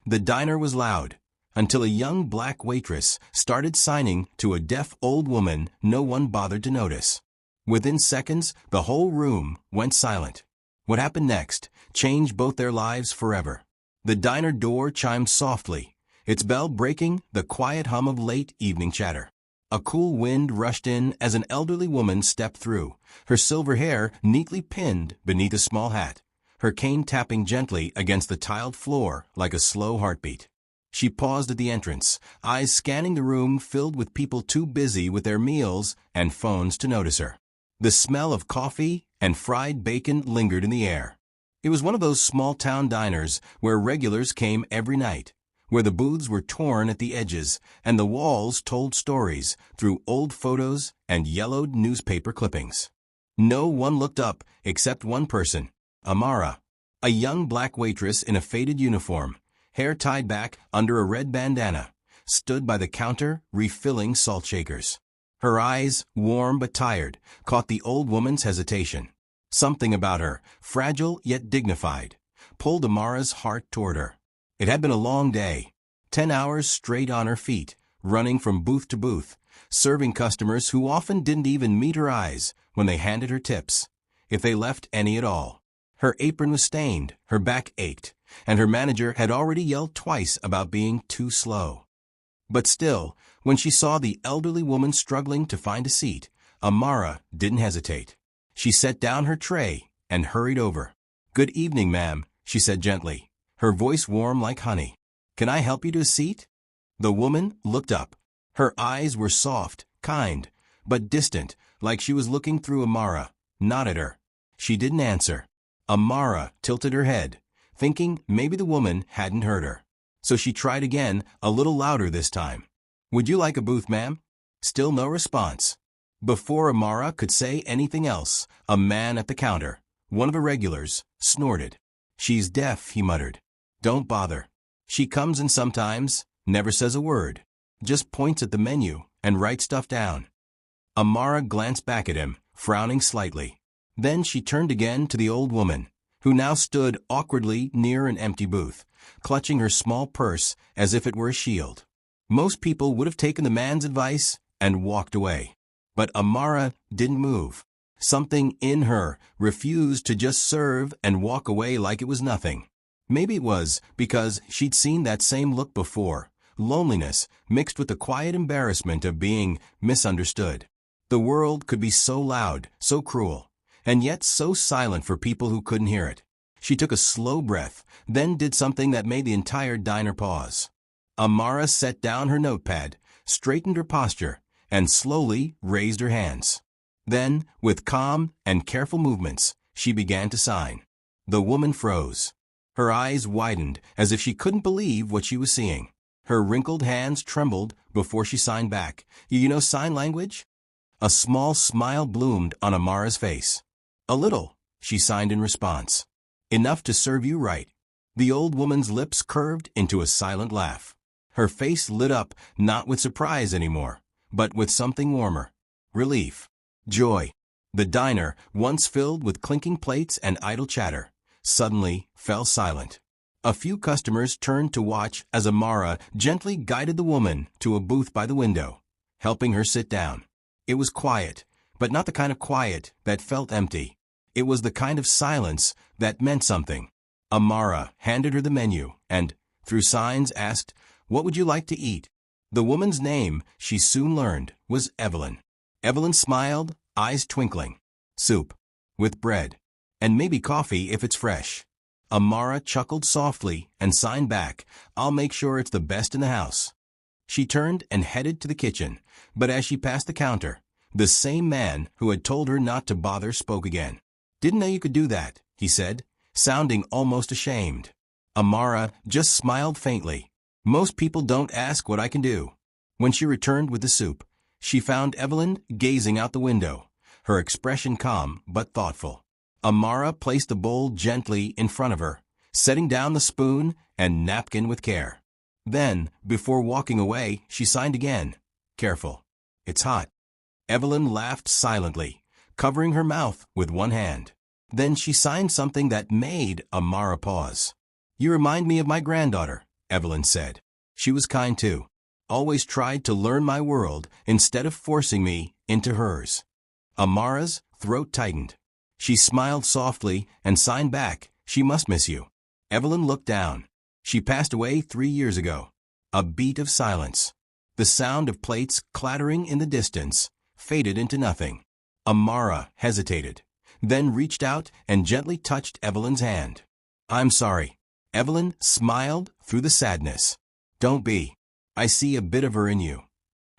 The diner was loud, until a young black waitress started signing to a deaf old woman no one bothered to notice. Within seconds, the whole room went silent. What happened next changed both their lives forever. The diner door chimed softly, its bell breaking the quiet hum of late evening chatter. A cool wind rushed in as an elderly woman stepped through, her silver hair neatly pinned beneath a small hat, her cane tapping gently against the tiled floor like a slow heartbeat. She paused at the entrance, eyes scanning the room filled with people too busy with their meals and phones to notice her. The smell of coffee and fried bacon lingered in the air. It was one of those small-town diners where regulars came every night, where the booths were torn at the edges and the walls told stories through old photos and yellowed newspaper clippings. No one looked up except one person, Amara, a young black waitress in a faded uniform, hair tied back under a red bandana, stood by the counter refilling salt shakers. Her eyes, warm but tired, caught the old woman's hesitation. Something about her, fragile yet dignified, pulled Amara's heart toward her. It had been a long day, 10 hours straight on her feet, running from booth to booth, serving customers who often didn't even meet her eyes when they handed her tips, if they left any at all. Her apron was stained, her back ached, and her manager had already yelled twice about being too slow. But still, when she saw the elderly woman struggling to find a seat, Amara didn't hesitate. She set down her tray and hurried over. "Good evening, ma'am," she said gently, her voice warm like honey. "Can I help you to a seat?" The woman looked up. Her eyes were soft, kind, but distant, like she was looking through Amara, not at her. She didn't answer. Amara tilted her head, thinking maybe the woman hadn't heard her. So she tried again, a little louder this time. "Would you like a booth, ma'am?" Still no response. Before Amara could say anything else, a man at the counter, one of the regulars, snorted. "She's deaf," he muttered. "Don't bother. She comes in sometimes, never says a word, just points at the menu and writes stuff down." Amara glanced back at him, frowning slightly. Then she turned again to the old woman, who now stood awkwardly near an empty booth, clutching her small purse as if it were a shield. Most people would have taken the man's advice and walked away. But Amara didn't move. Something in her refused to just serve and walk away like it was nothing. Maybe it was because she'd seen that same look before, loneliness mixed with the quiet embarrassment of being misunderstood. The world could be so loud, so cruel, and yet so silent for people who couldn't hear it. She took a slow breath, then did something that made the entire diner pause. Amara set down her notepad, straightened her posture, and slowly raised her hands. Then, with calm and careful movements, she began to sign. The woman froze. Her eyes widened as if she couldn't believe what she was seeing. Her wrinkled hands trembled before she signed back. "You know sign language?" A small smile bloomed on Amara's face. "A little," she signed in response. "Enough to serve you right." The old woman's lips curved into a silent laugh. Her face lit up not with surprise anymore, but with something warmer. Relief. Joy. The diner, once filled with clinking plates and idle chatter, suddenly fell silent. A few customers turned to watch as Amara gently guided the woman to a booth by the window, helping her sit down. It was quiet, but not the kind of quiet that felt empty. It was the kind of silence that meant something. Amara handed her the menu and, through signs, asked, "What would you like to eat?" The woman's name, she soon learned, was Evelyn. Evelyn smiled, eyes twinkling. "Soup. With bread. And maybe coffee if it's fresh." Amara chuckled softly and signed back, "I'll make sure it's the best in the house." She turned and headed to the kitchen, but as she passed the counter, the same man who had told her not to bother spoke again. "Didn't know you could do that," he said, sounding almost ashamed. Amara just smiled faintly. "Most people don't ask what I can do." When she returned with the soup, she found Evelyn gazing out the window, her expression calm but thoughtful. Amara placed the bowl gently in front of her, setting down the spoon and napkin with care. Then, before walking away, she signed again. "Careful. It's hot." Evelyn laughed silently, covering her mouth with one hand. Then she signed something that made Amara pause. "You remind me of my granddaughter," Evelyn said. She was kind too. Always tried to learn my world instead of forcing me into hers. Amara's throat tightened. She smiled softly and signed back, "She must miss you." Evelyn looked down. She passed away 3 years ago. A beat of silence. The sound of plates clattering in the distance faded into nothing. Amara hesitated, then reached out and gently touched Evelyn's hand. "I'm sorry." Evelyn smiled through the sadness. "Don't be. I see a bit of her in you."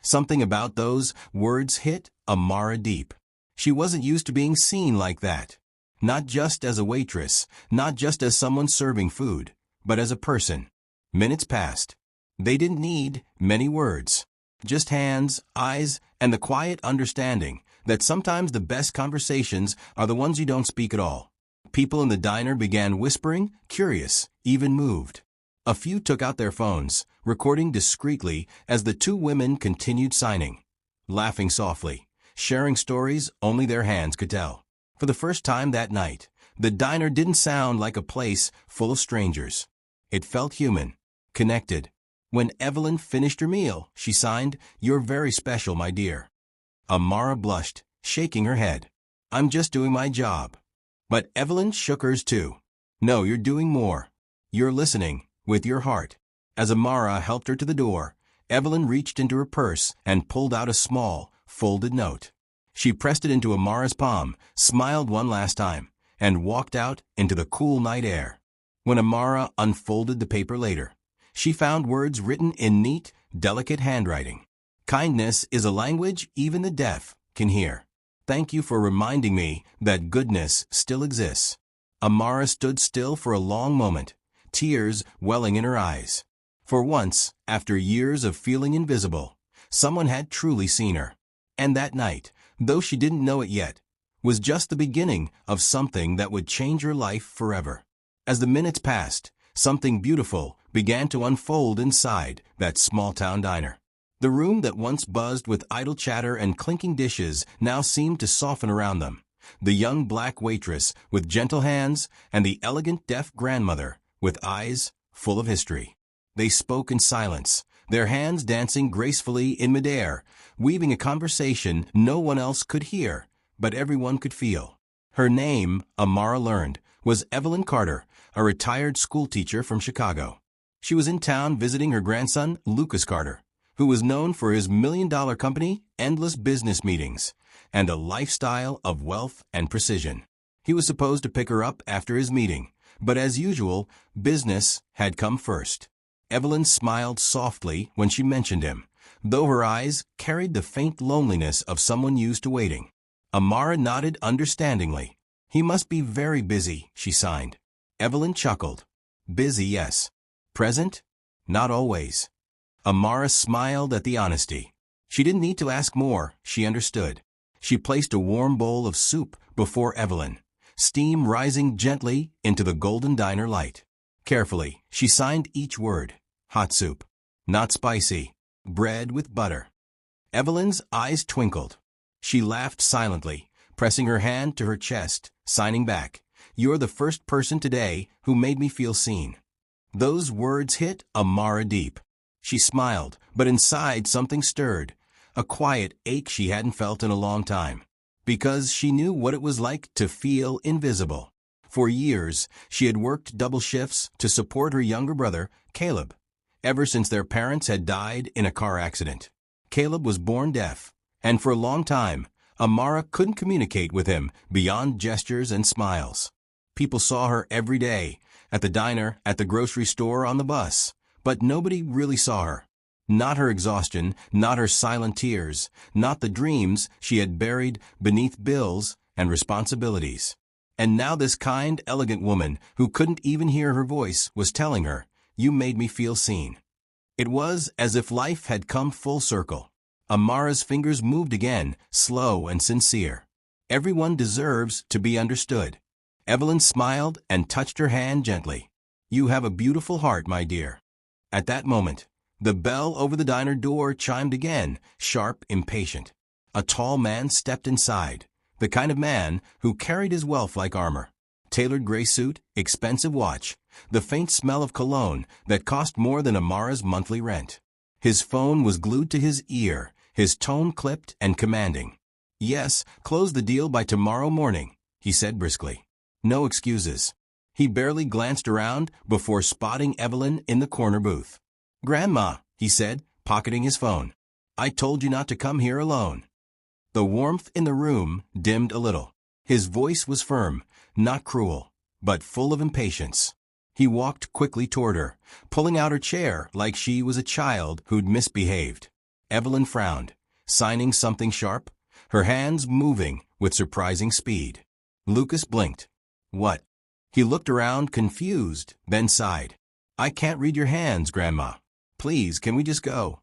Something about those words hit Amara deep. She wasn't used to being seen like that. Not just as a waitress, not just as someone serving food, but as a person. Minutes passed. They didn't need many words. Just hands, eyes, and the quiet understanding that sometimes the best conversations are the ones you don't speak at all. People in the diner began whispering, curious, even moved. A few took out their phones, recording discreetly as the two women continued signing, laughing softly, sharing stories only their hands could tell. For the first time that night, the diner didn't sound like a place full of strangers. It felt human, connected. When Evelyn finished her meal, she signed, "You're very special, my dear." Amara blushed, shaking her head. "I'm just doing my job." But Evelyn shook hers too. "No, you're doing more. You're listening, with your heart." As Amara helped her to the door, Evelyn reached into her purse and pulled out a small, folded note. She pressed it into Amara's palm, smiled one last time, and walked out into the cool night air. When Amara unfolded the paper later, she found words written in neat, delicate handwriting. "Kindness is a language even the deaf can hear. Thank you for reminding me that goodness still exists." Amara stood still for a long moment, tears welling in her eyes. For once, after years of feeling invisible, someone had truly seen her. And that night, though she didn't know it yet, was just the beginning of something that would change her life forever. As the minutes passed, something beautiful began to unfold inside that small-town diner. The room that once buzzed with idle chatter and clinking dishes now seemed to soften around them. The young black waitress with gentle hands and the elegant deaf grandmother with eyes full of history. They spoke in silence, their hands dancing gracefully in midair, weaving a conversation no one else could hear, but everyone could feel. Her name, Amara learned, was Evelyn Carter, a retired schoolteacher from Chicago. She was in town visiting her grandson, Lucas Carter, who was known for his $1 million company, endless business meetings, and a lifestyle of wealth and precision. He was supposed to pick her up after his meeting, but as usual, business had come first. Evelyn smiled softly when she mentioned him, though her eyes carried the faint loneliness of someone used to waiting. Amara nodded understandingly. "He must be very busy," she signed. Evelyn chuckled. "Busy, yes. Present? Not always." Amara smiled at the honesty. She didn't need to ask more, she understood. She placed a warm bowl of soup before Evelyn, steam rising gently into the golden diner light. Carefully, she signed each word. "Hot soup. Not spicy. Bread with butter." Evelyn's eyes twinkled. She laughed silently, pressing her hand to her chest, signing back, "You're the first person today who made me feel seen." Those words hit Amara deep. She smiled, but inside something stirred, a quiet ache she hadn't felt in a long time, because she knew what it was like to feel invisible. For years, she had worked double shifts to support her younger brother, Caleb, ever since their parents had died in a car accident. Caleb was born deaf, and for a long time, Amara couldn't communicate with him beyond gestures and smiles. People saw her every day, at the diner, at the grocery store, on the bus, but nobody really saw her. Not her exhaustion, not her silent tears, not the dreams she had buried beneath bills and responsibilities. And now this kind, elegant woman who couldn't even hear her voice was telling her, "You made me feel seen." It was as if life had come full circle. Amara's fingers moved again, slow and sincere. Everyone deserves to be understood. Evelyn smiled and touched her hand gently. "You have a beautiful heart, my dear." At that moment, the bell over the diner door chimed again, sharp, impatient. A tall man stepped inside, the kind of man who carried his wealth like armor. tailored gray suit, expensive watch, the faint smell of cologne that cost more than Amara's monthly rent. His phone was glued to his ear, his tone clipped and commanding. "Yes, close the deal by tomorrow morning," he said briskly. No excuses. He barely glanced around before spotting Evelyn in the corner booth. "Grandma," he said, pocketing his phone. "I told you not to come here alone." The warmth in the room dimmed a little. His voice was firm, not cruel, but full of impatience. He walked quickly toward her, pulling out her chair like she was a child who'd misbehaved. Evelyn frowned, signing something sharp, her hands moving with surprising speed. Lucas blinked. "What?" He looked around, confused, then sighed. "I can't read your hands, Grandma. Please, can we just go?"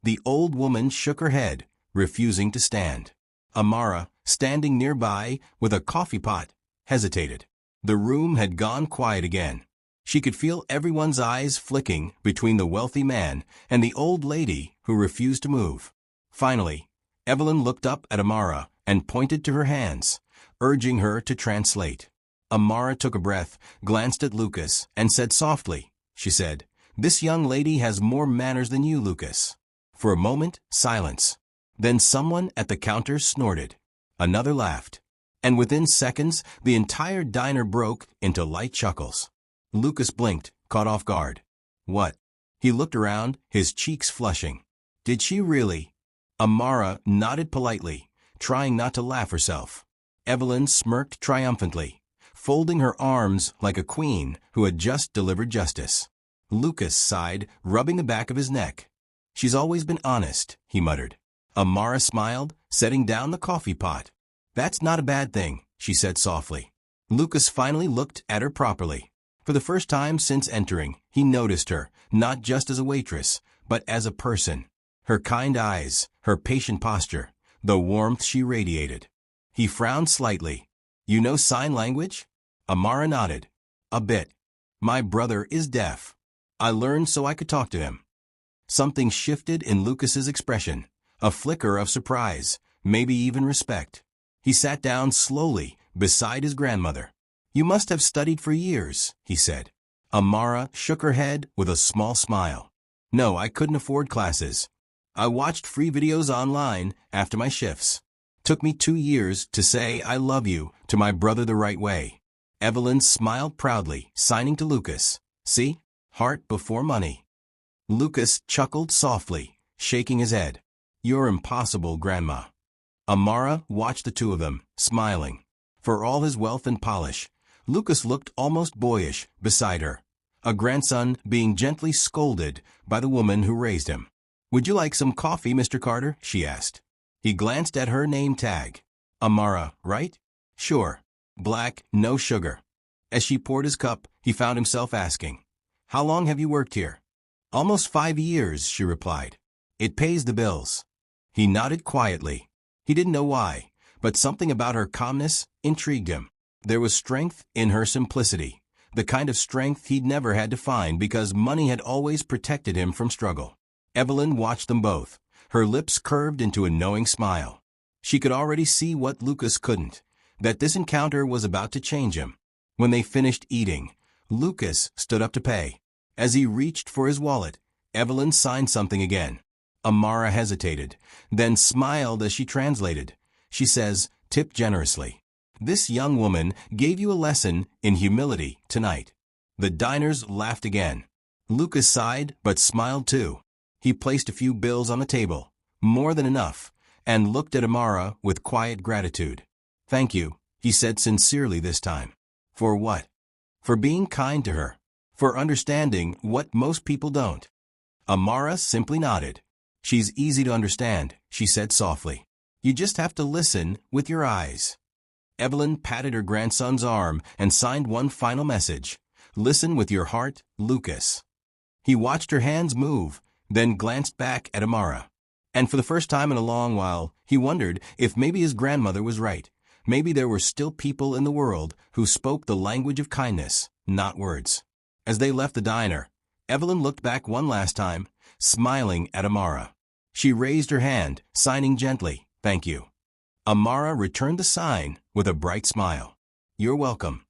The old woman shook her head, refusing to stand. Amara, standing nearby with a coffee pot, hesitated. The room had gone quiet again. She could feel everyone's eyes flicking between the wealthy man and the old lady who refused to move. Finally, Evelyn looked up at Amara and pointed to her hands, urging her to translate. Amara took a breath, glanced at Lucas, and said softly, she said, "This young lady has more manners than you, Lucas." For a moment, silence. Then someone at the counter snorted. Another laughed. And within seconds, the entire diner broke into light chuckles. Lucas blinked, caught off guard. "What?" He looked around, his cheeks flushing. "Did she really?" Amara nodded politely, trying not to laugh herself. Evelyn smirked triumphantly, folding her arms like a queen who had just delivered justice. Lucas sighed, rubbing the back of his neck. "She's always been honest," he muttered. Amara smiled, setting down the coffee pot. "That's not a bad thing," she said softly. Lucas finally looked at her properly. For the first time since entering, he noticed her, not just as a waitress, but as a person. Her kind eyes, her patient posture, the warmth she radiated. He frowned slightly. "You know sign language?" Amara nodded. "A bit. My brother is deaf. I learned so I could talk to him." Something shifted in Lucas's expression, a flicker of surprise, maybe even respect. He sat down slowly beside his grandmother. "You must have studied for years," he said. Amara shook her head with a small smile. "No, I couldn't afford classes. I watched free videos online after my shifts. Took me 2 years to say I love you to my brother the right way." Evelyn smiled proudly, signing to Lucas. "See? Heart before money." Lucas chuckled softly, shaking his head. "You're impossible, Grandma." Amara watched the two of them, smiling. For all his wealth and polish, Lucas looked almost boyish beside her, a grandson being gently scolded by the woman who raised him. "Would you like some coffee, Mr. Carter?" she asked. He glanced at her name tag. "Amara, right?" "Sure. Black, no sugar." As she poured his cup, he found himself asking, "How long have you worked here?" "Almost 5 years," she replied. "It pays the bills." He nodded quietly. He didn't know why, but something about her calmness intrigued him. There was strength in her simplicity, the kind of strength he'd never had to find because money had always protected him from struggle. Evelyn watched them both, her lips curved into a knowing smile. She could already see what Lucas couldn't, that this encounter was about to change him. When they finished eating, Lucas stood up to pay. As he reached for his wallet, Evelyn signed something again. Amara hesitated, then smiled as she translated. She says, "Tip generously." "This young woman gave you a lesson in humility tonight." The diners laughed again. Lucas sighed, but smiled too. He placed a few bills on the table, more than enough, and looked at Amara with quiet gratitude. "Thank you," he said sincerely this time. "For what?" "For being kind to her. For understanding what most people don't." Amara simply nodded. "She's easy to understand," she said softly. "You just have to listen with your eyes." Evelyn patted her grandson's arm and signed one final message. "Listen with your heart, Lucas." He watched her hands move, then glanced back at Amara. And for the first time in a long while, he wondered if maybe his grandmother was right. Maybe there were still people in the world who spoke the language of kindness, not words. As they left the diner, Evelyn looked back one last time, smiling at Amara. She raised her hand, signing gently, "Thank you." Amara returned the sign with a bright smile. "You're welcome."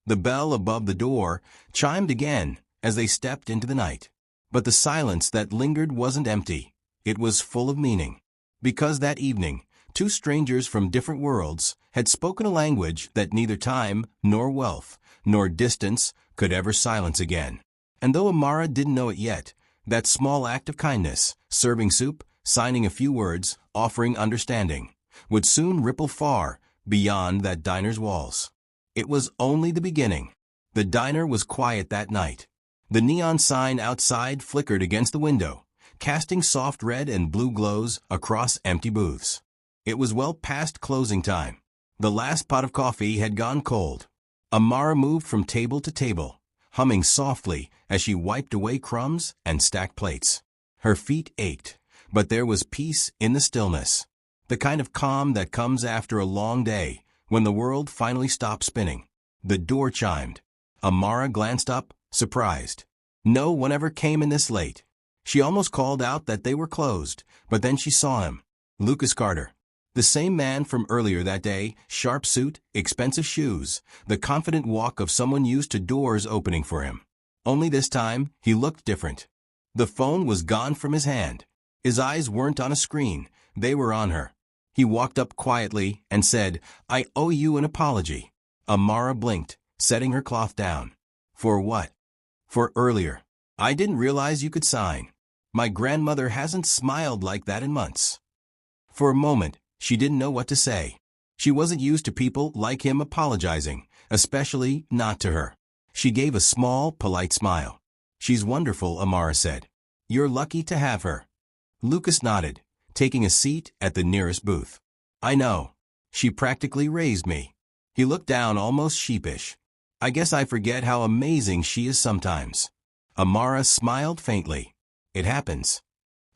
The bell above the door chimed again as they stepped into the night. But the silence that lingered wasn't empty. It was full of meaning. Because that evening, two strangers from different worlds had spoken a language that neither time, nor wealth, nor distance could ever silence again. And though Amara didn't know it yet, that small act of kindness, serving soup, signing a few words, offering understanding, would soon ripple far beyond that diner's walls. It was only the beginning. The diner was quiet that night. The neon sign outside flickered against the window, casting soft red and blue glows across empty booths. It was well past closing time. The last pot of coffee had gone cold. Amara moved from table to table, humming softly as she wiped away crumbs and stacked plates. Her feet ached, but there was peace in the stillness, the kind of calm that comes after a long day when the world finally stops spinning. The door chimed. Amara glanced up, surprised. No one ever came in this late. She almost called out that they were closed, but then she saw him. Lucas Carter. The same man from earlier that day, sharp suit, expensive shoes, the confident walk of someone used to doors opening for him. Only this time, he looked different. The phone was gone from his hand. His eyes weren't on a screen, they were on her. He walked up quietly and said, "I owe you an apology." Amara blinked, setting her cloth down. "For what?" "For earlier. I didn't realize you could sign. My grandmother hasn't smiled like that in months." For a moment, she didn't know what to say. She wasn't used to people like him apologizing, especially not to her. She gave a small, polite smile. "She's wonderful," Amara said. "You're lucky to have her." Lucas nodded, taking a seat at the nearest booth. "I know. She practically raised me." He looked down almost sheepish. "I guess I forget how amazing she is sometimes." Amara smiled faintly. "It happens."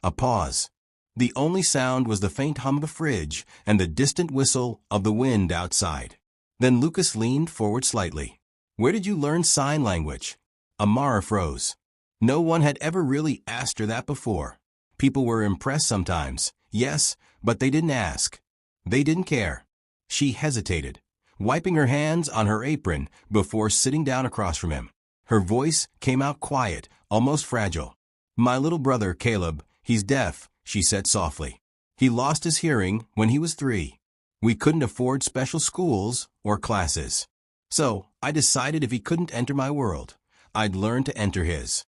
A pause. The only sound was the faint hum of the fridge and the distant whistle of the wind outside. Then Lucas leaned forward slightly. "Where did you learn sign language?" Amara froze. No one had ever really asked her that before. People were impressed sometimes, yes, but they didn't ask. They didn't care. She hesitated, wiping her hands on her apron before sitting down across from him. Her voice came out quiet, almost fragile. "My little brother, Caleb, he's deaf," she said softly. "He lost his hearing when he was 3. We couldn't afford special schools or classes. So I decided if he couldn't enter my world, I'd learn to enter his."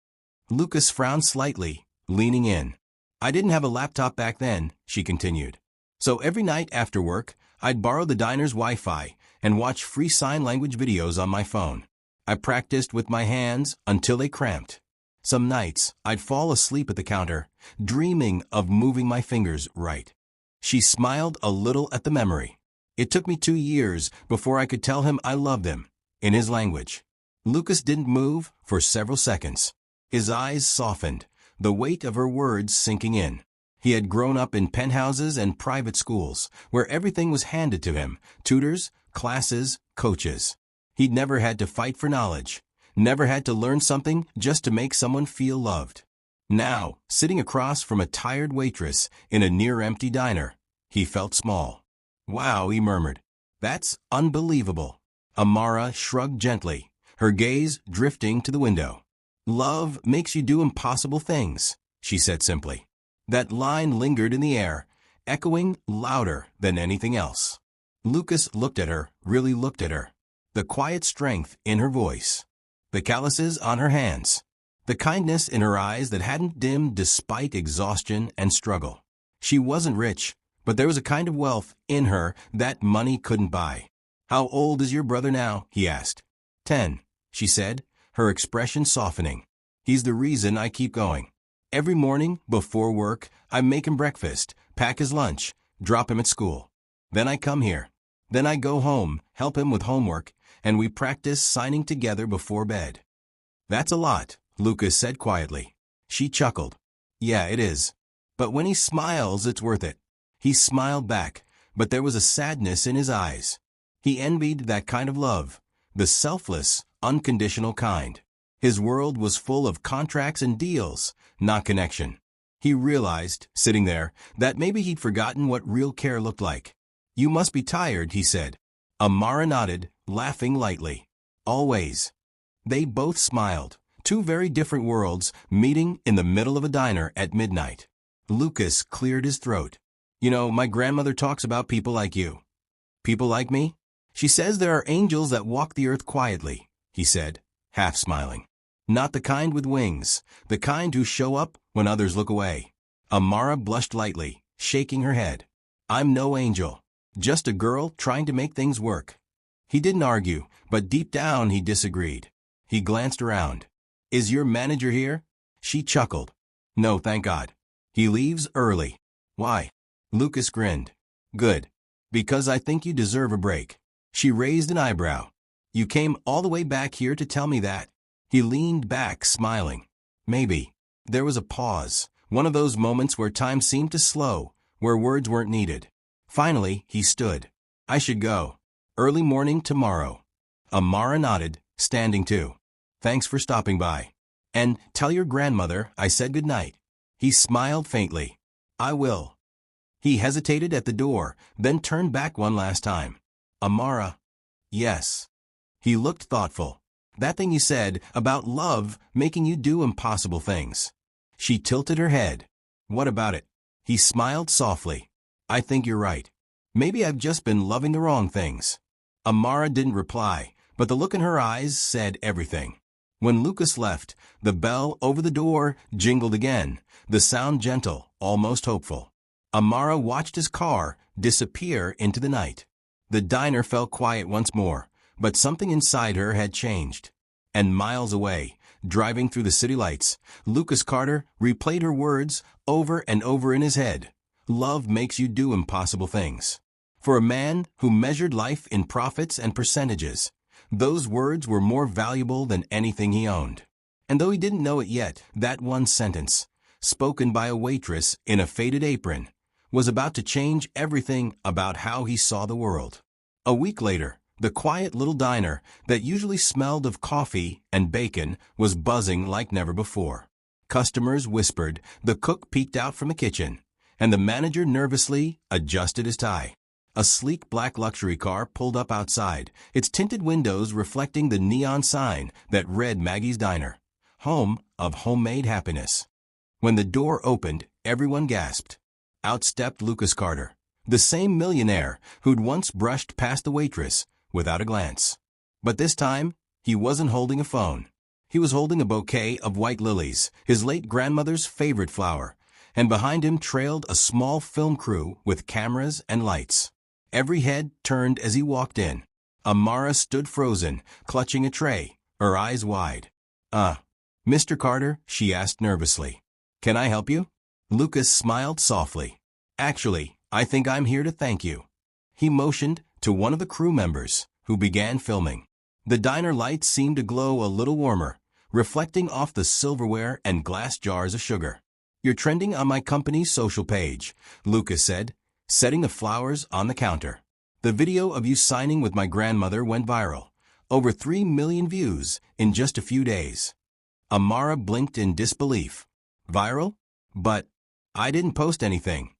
Lucas frowned slightly, leaning in. "I didn't have a laptop back then," she continued. "So every night after work, I'd borrow the diner's Wi-Fi and watch free sign language videos on my phone. I practiced with my hands until they cramped. Some nights, I'd fall asleep at the counter, dreaming of moving my fingers right." She smiled a little at the memory. "It took me 2 years before I could tell him I loved him, in his language." Lucas didn't move for several seconds. His eyes softened, the weight of her words sinking in. He had grown up in penthouses and private schools, where everything was handed to him, tutors, classes, coaches. He'd never had to fight for knowledge, never had to learn something just to make someone feel loved. Now, sitting across from a tired waitress in a near-empty diner, he felt small. "Wow," he murmured. "That's unbelievable." Amara shrugged gently, her gaze drifting to the window. "Love makes you do impossible things," she said simply. That line lingered in the air, echoing louder than anything else. Lucas looked at her, really looked at her. The quiet strength in her voice, the calluses on her hands, the kindness in her eyes that hadn't dimmed despite exhaustion and struggle. She wasn't rich, but there was a kind of wealth in her that money couldn't buy. "How old is your brother now?" he asked. 10, she said, her expression softening. "He's the reason I keep going. Every morning, before work, I make him breakfast, pack his lunch, drop him at school. Then I come here. Then I go home, help him with homework, and we practice signing together before bed." "That's a lot," Lucas said quietly. She chuckled. "Yeah, it is. But when he smiles, it's worth it." He smiled back, but there was a sadness in his eyes. He envied that kind of love, the selfless, unconditional kind. His world was full of contracts and deals, not connection. He realized, sitting there, that maybe he'd forgotten what real care looked like. "You must be tired," he said. Amara nodded, laughing lightly. Always. They both smiled. Two very different worlds meeting in the middle of a diner at midnight. Lucas cleared his throat. You know, my grandmother talks about people like you. People like me? She says there are angels that walk the earth quietly, he said, half smiling. Not the kind with wings, the kind who show up when others look away. Amara blushed lightly, shaking her head. I'm no angel. Just a girl trying to make things work. He didn't argue, but deep down he disagreed. He glanced around. Is your manager here? She chuckled. No, thank God. He leaves early. Why? Lucas grinned. Good. Because I think you deserve a break. She raised an eyebrow. You came all the way back here to tell me that? He leaned back, smiling. Maybe. There was a pause, one of those moments where time seemed to slow, where words weren't needed. Finally, he stood. I should go. Early morning tomorrow. Amara nodded, standing too. Thanks for stopping by. And tell your grandmother I said good night. He smiled faintly. I will. He hesitated at the door, then turned back one last time. Amara. Yes. He looked thoughtful. That thing you said about love making you do impossible things. She tilted her head. What about it? He smiled softly. I think you're right. Maybe I've just been loving the wrong things. Amara didn't reply, but the look in her eyes said everything. When Lucas left, the bell over the door jingled again, the sound gentle, almost hopeful. Amara watched his car disappear into the night. The diner fell quiet once more, but something inside her had changed. And miles away, driving through the city lights, Lucas Carter replayed her words over and over in his head. Love makes you do impossible things. For a man who measured life in profits and percentages, those words were more valuable than anything he owned. And though he didn't know it yet, that one sentence, spoken by a waitress in a faded apron, was about to change everything about how he saw the world. A week later, the quiet little diner that usually smelled of coffee and bacon was buzzing like never before. Customers whispered, the cook peeked out from the kitchen, and the manager nervously adjusted his tie. A sleek black luxury car pulled up outside, its tinted windows reflecting the neon sign that read Maggie's Diner, home of homemade happiness. When the door opened, everyone gasped. Out stepped Lucas Carter, the same millionaire who'd once brushed past the waitress without a glance. But this time, he wasn't holding a phone. He was holding a bouquet of white lilies, his late grandmother's favorite flower, and behind him trailed a small film crew with cameras and lights. Every head turned as he walked in. Amara stood frozen, clutching a tray, her eyes wide. Mr. Carter, she asked nervously. Can I help you? Lucas smiled softly. Actually, I think I'm here to thank you. He motioned to one of the crew members, who began filming. The diner lights seemed to glow a little warmer, reflecting off the silverware and glass jars of sugar. You're trending on my company's social page, Lucas said, setting the flowers on the counter. The video of you signing with my grandmother went viral. Over 3 million views in just a few days. Amara blinked in disbelief. Viral? But I didn't post anything.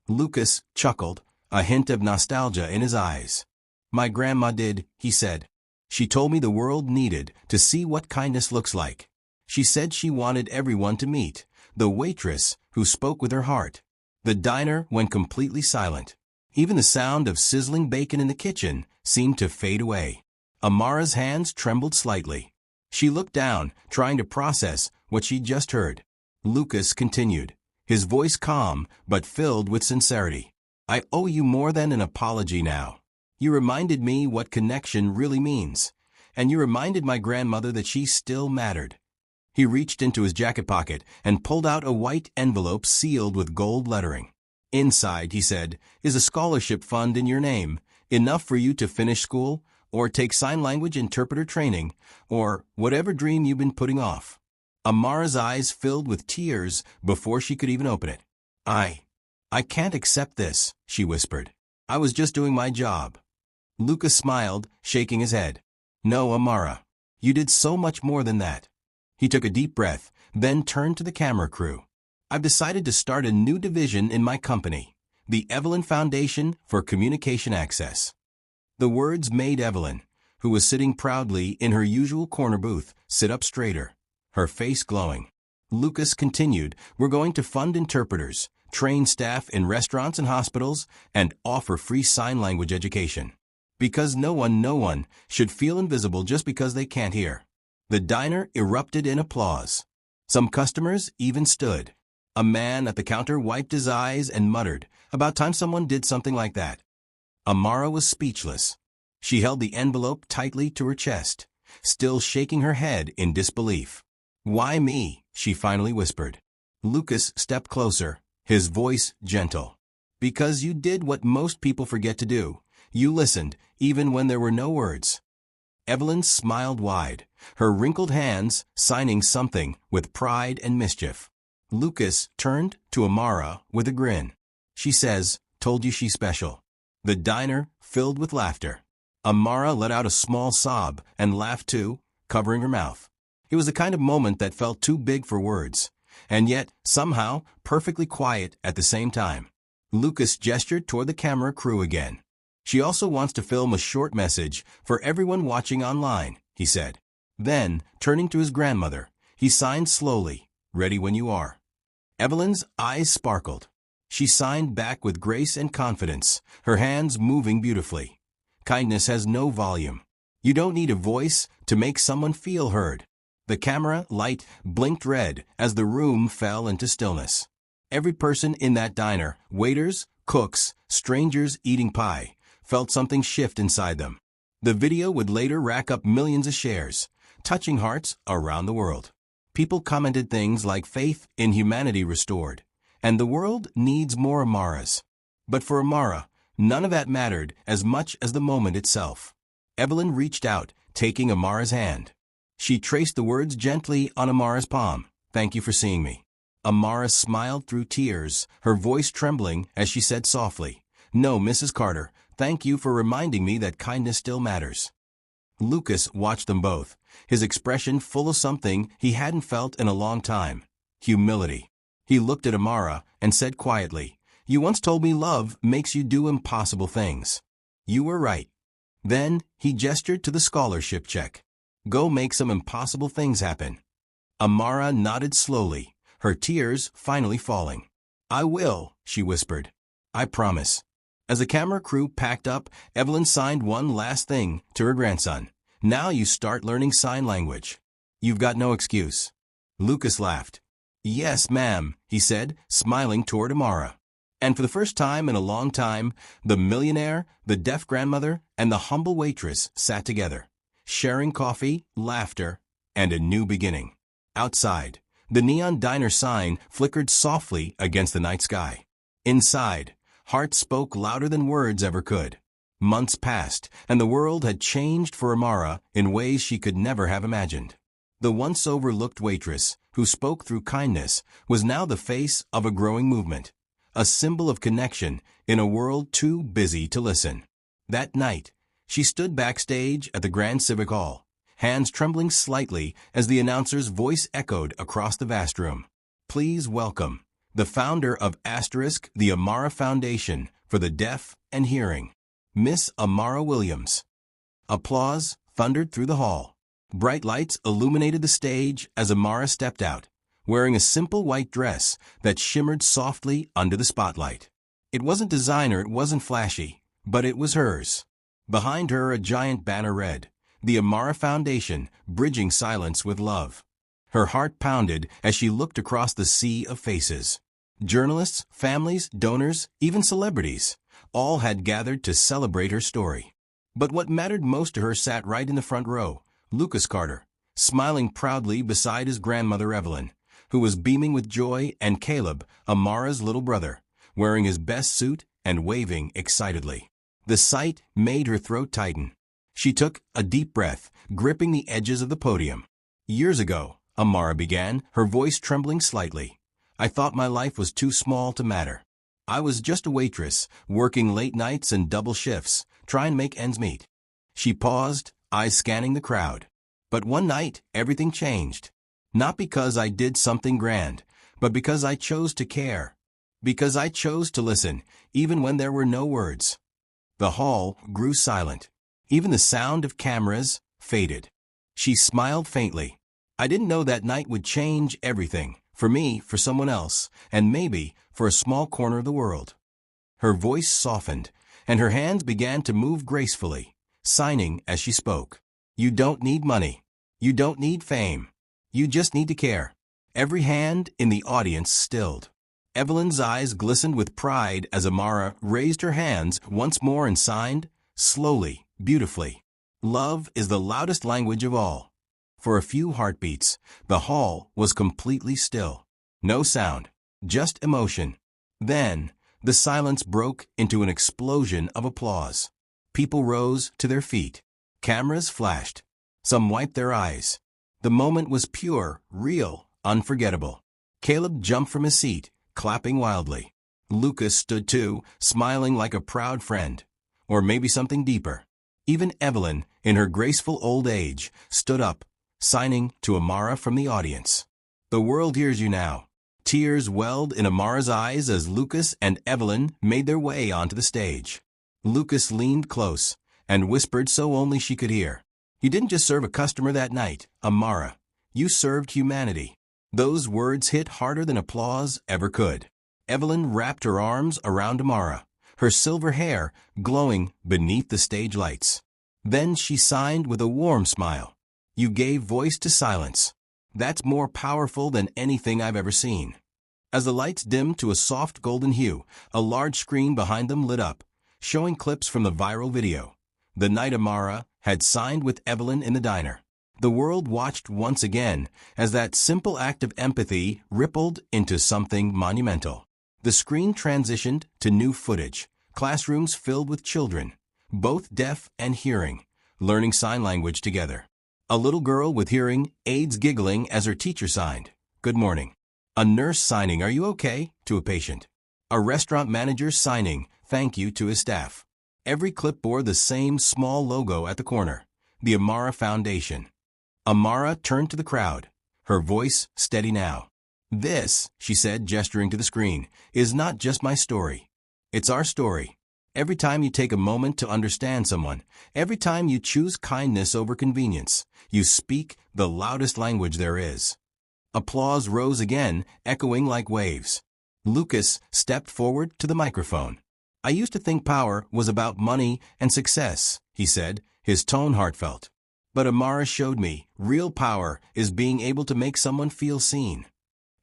Lucas chuckled, a hint of nostalgia in his eyes. My grandma did, he said. She told me the world needed to see what kindness looks like. She said she wanted everyone to meet the waitress who spoke with her heart. The diner went completely silent. Even the sound of sizzling bacon in the kitchen seemed to fade away. Amara's hands trembled slightly. She looked down, trying to process what she'd just heard. Lucas continued, his voice calm but filled with sincerity. I owe you more than an apology now. You reminded me what connection really means, and you reminded my grandmother that she still mattered. He reached into his jacket pocket and pulled out a white envelope sealed with gold lettering. Inside, he said, is a scholarship fund in your name, enough for you to finish school, or take sign language interpreter training, or whatever dream you've been putting off. Amara's eyes filled with tears before she could even open it. I can't accept this, she whispered. I was just doing my job. Lucas smiled, shaking his head. No, Amara. You did so much more than that. He took a deep breath, then turned to the camera crew. I've decided to start a new division in my company, the Evelyn Foundation for Communication Access. The words made Evelyn, who was sitting proudly in her usual corner booth, sit up straighter, her face glowing. Lucas continued, "We're going to fund interpreters, train staff in restaurants and hospitals, and offer free sign language education. Because no one should feel invisible just because they can't hear." The diner erupted in applause. Some customers even stood. A man at the counter wiped his eyes and muttered, "About time someone did something like that." Amara was speechless. She held the envelope tightly to her chest, still shaking her head in disbelief. "Why me?" she finally whispered. Lucas stepped closer, his voice gentle. "Because you did what most people forget to do. You listened, even when there were no words." Evelyn smiled wide, her wrinkled hands signing something with pride and mischief. Lucas turned to Amara with a grin. "She says, told you she's special." The diner filled with laughter. Amara let out a small sob and laughed too, covering her mouth. It was the kind of moment that felt too big for words, and yet, somehow, perfectly quiet at the same time. Lucas gestured toward the camera crew again. "She also wants to film a short message for everyone watching online," he said. Then, turning to his grandmother, he signed slowly, "Ready when you are." Evelyn's eyes sparkled. She signed back with grace and confidence, her hands moving beautifully. Kindness has no volume. You don't need a voice to make someone feel heard. The camera light blinked red as the room fell into stillness. Every person in that diner, waiters, cooks, strangers eating pie, felt something shift inside them. The video would later rack up millions of shares, touching hearts around the world. People commented things like "faith in humanity restored," and "the world needs more Amaras." But for Amara, none of that mattered as much as the moment itself. Evelyn reached out, taking Amara's hand. She traced the words gently on Amara's palm, "Thank you for seeing me." Amara smiled through tears, her voice trembling as she said softly, "No, Mrs. Carter, thank you for reminding me that kindness still matters." Lucas watched them both, his expression full of something he hadn't felt in a long time, humility. He looked at Amara and said quietly, "You once told me love makes you do impossible things. You were right." Then he gestured to the scholarship check. "Go make some impossible things happen." Amara nodded slowly, her tears finally falling. "I will," she whispered. "I promise." As the camera crew packed up, Evelyn signed one last thing to her grandson. "Now you start learning sign language. You've got no excuse." Lucas laughed. "Yes, ma'am," he said, smiling toward Amara. And for the first time in a long time, the millionaire, the deaf grandmother, and the humble waitress sat together, sharing coffee, laughter, and a new beginning. Outside, the neon diner sign flickered softly against the night sky. Inside, hearts spoke louder than words ever could. Months passed, and the world had changed for Amara in ways she could never have imagined. The once overlooked waitress, who spoke through kindness, was now the face of a growing movement, a symbol of connection in a world too busy to listen. That night, she stood backstage at the Grand Civic Hall, hands trembling slightly as the announcer's voice echoed across the vast room. "Please welcome the founder of the Amara Foundation for the Deaf and Hearing, Miss Amara Williams." Applause thundered through the hall. Bright lights illuminated the stage as Amara stepped out, wearing a simple white dress that shimmered softly under the spotlight. It wasn't designer, it wasn't flashy, but it was hers. Behind her, a giant banner read, "The Amara Foundation, Bridging Silence with Love." Her heart pounded as she looked across the sea of faces. Journalists, families, donors, even celebrities, all had gathered to celebrate her story. But what mattered most to her sat right in the front row, Lucas Carter, smiling proudly beside his grandmother Evelyn, who was beaming with joy, and Caleb, Amara's little brother, wearing his best suit and waving excitedly. The sight made her throat tighten. She took a deep breath, gripping the edges of the podium. "Years ago," Amara began, her voice trembling slightly, "I thought my life was too small to matter. I was just a waitress, working late nights and double shifts, trying to make ends meet." She paused, eyes scanning the crowd. "But one night, everything changed. Not because I did something grand, but because I chose to care. Because I chose to listen, even when there were no words." The hall grew silent. Even the sound of cameras faded. She smiled faintly. I didn't know that night would change everything, for me, for someone else, and maybe for a small corner of the world. Her voice softened, and her hands began to move gracefully, signing as she spoke. You don't need money. You don't need fame. You just need to care. Every hand in the audience stilled. Evelyn's eyes glistened with pride as Amara raised her hands once more and signed, slowly, beautifully. Love is the loudest language of all. For a few heartbeats, the hall was completely still. No sound, just emotion. Then, the silence broke into an explosion of applause. People rose to their feet. Cameras flashed. Some wiped their eyes. The moment was pure, real, unforgettable. Caleb jumped from his seat, clapping wildly. Lucas stood too, smiling like a proud friend. Or maybe something deeper. Even Evelyn, in her graceful old age, stood up, signing to Amara from the audience. The world hears you now. Tears welled in Amara's eyes as Lucas and Evelyn made their way onto the stage. Lucas leaned close and whispered so only she could hear. You didn't just serve a customer that night, Amara. You served humanity. Those words hit harder than applause ever could. Evelyn wrapped her arms around Amara, her silver hair glowing beneath the stage lights. Then she signed with a warm smile. You gave voice to silence. That's more powerful than anything I've ever seen. As the lights dimmed to a soft golden hue, a large screen behind them lit up, showing clips from the viral video. The night Amara had signed with Evelyn in the diner. The world watched once again as that simple act of empathy rippled into something monumental. The screen transitioned to new footage, classrooms filled with children, both deaf and hearing, learning sign language together. A little girl with hearing aids giggling as her teacher signed, "Good morning." A nurse signing, "Are you okay?" to a patient. A restaurant manager signing, "Thank you" to his staff. Every clip bore the same small logo at the corner, the Amara Foundation. Amara turned to the crowd, her voice steady now. "This," she said, gesturing to the screen, "is not just my story. It's our story. Every time you take a moment to understand someone, every time you choose kindness over convenience, you speak the loudest language there is." Applause rose again, echoing like waves. Lucas stepped forward to the microphone. "I used to think power was about money and success," he said, his tone heartfelt. "But Amara showed me real power is being able to make someone feel seen."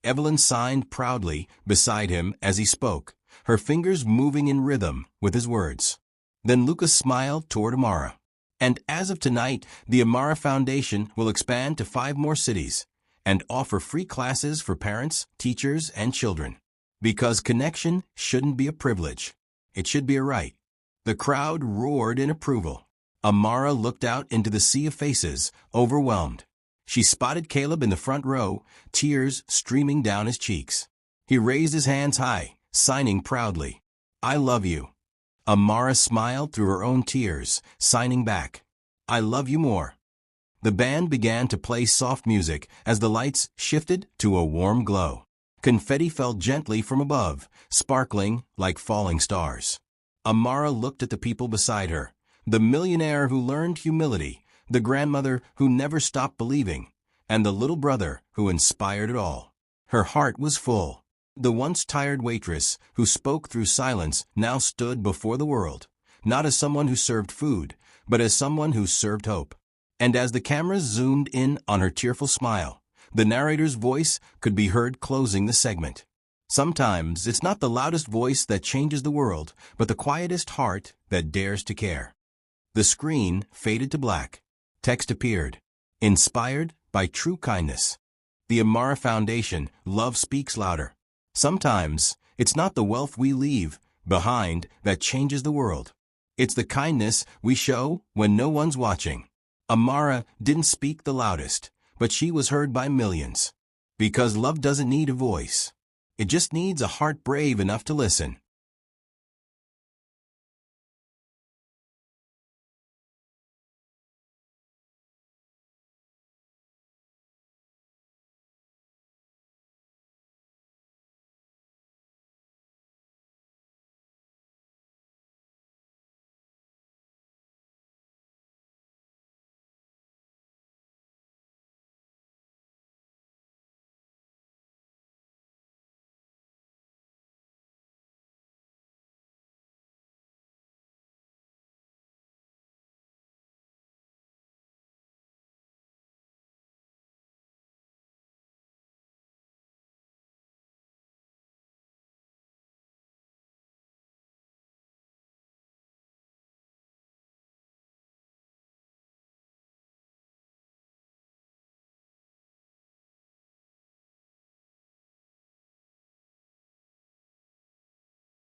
Evelyn signed proudly beside him as he spoke, her fingers moving in rhythm with his words. Then Lucas smiled toward Amara. "And as of tonight, the Amara Foundation will expand to 5 more cities and offer free classes for parents, teachers, and children. Because connection shouldn't be a privilege. It should be a right." The crowd roared in approval. Amara looked out into the sea of faces, overwhelmed. She spotted Caleb in the front row, tears streaming down his cheeks. He raised his hands high, signing proudly, "I love you." Amara smiled through her own tears, signing back, "I love you more." The band began to play soft music as the lights shifted to a warm glow. Confetti fell gently from above, sparkling like falling stars. Amara looked at the people beside her, the millionaire who learned humility, the grandmother who never stopped believing, and the little brother who inspired it all. Her heart was full. The once tired waitress who spoke through silence now stood before the world, not as someone who served food, but as someone who served hope. And as the cameras zoomed in on her tearful smile, the narrator's voice could be heard closing the segment. Sometimes it's not the loudest voice that changes the world, but the quietest heart that dares to care. The screen faded to black. Text appeared. Inspired by true kindness. The Amara Foundation, love speaks louder. Sometimes it's not the wealth we leave behind that changes the world. It's the kindness we show when no one's watching. Amara didn't speak the loudest, but she was heard by millions. Because love doesn't need a voice. It just needs a heart brave enough to listen.